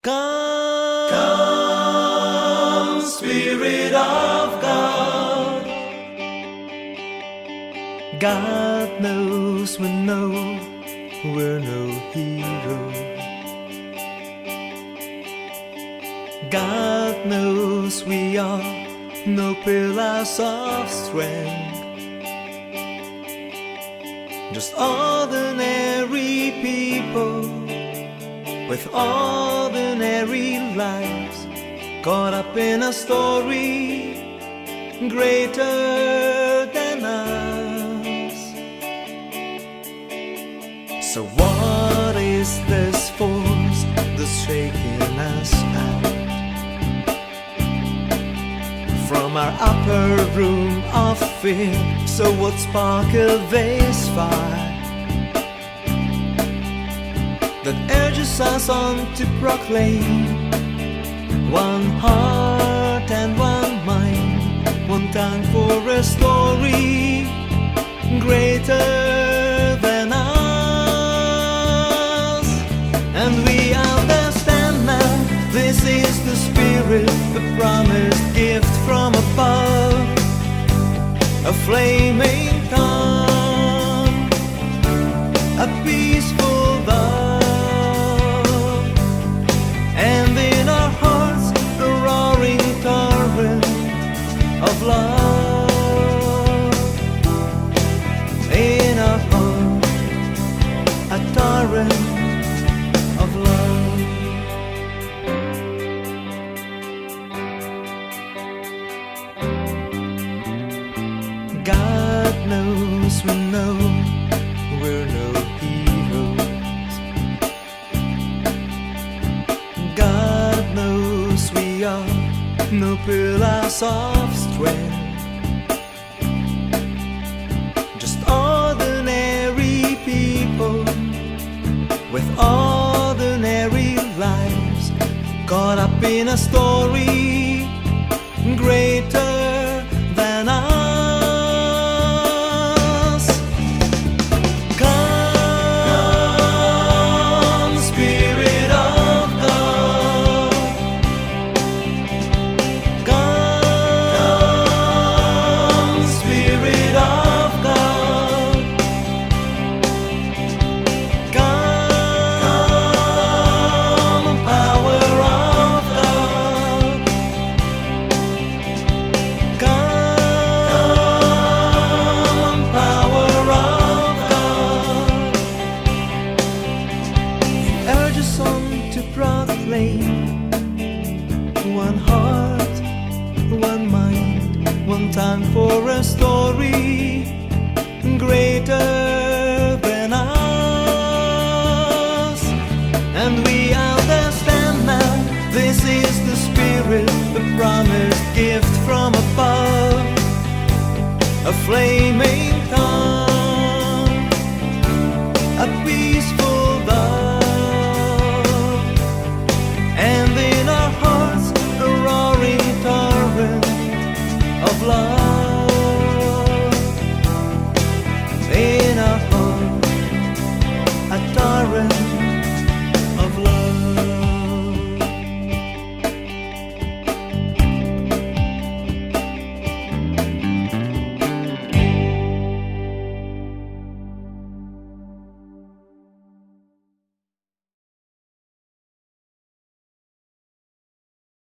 Come, Spirit of God. God knows we're no hero. God knows we are no pillars of strength, just ordinary people with ordinary lives, caught up in a story greater than us. So what is this force that's shaking us out from our upper room of fear? So what sparkled this fire that urges us on to proclaim one heart and one mind, one tongue for a story greater than us? And we understand now, this is the Spirit, the promised gift from above, a flaming tongue, a peaceful love. And in our hearts, a roaring torrent of love. In our hearts, a torrent of love. God knows we're no heroes. God knows we are no pillars of strength, just ordinary people with ordinary lives, caught up in a story greater than us. Come, Spirit of God. Come, Spirit of God. Come, power of God. Come, power of God. Urge us on to proclaim one heart, one mind, one tongue for a story greater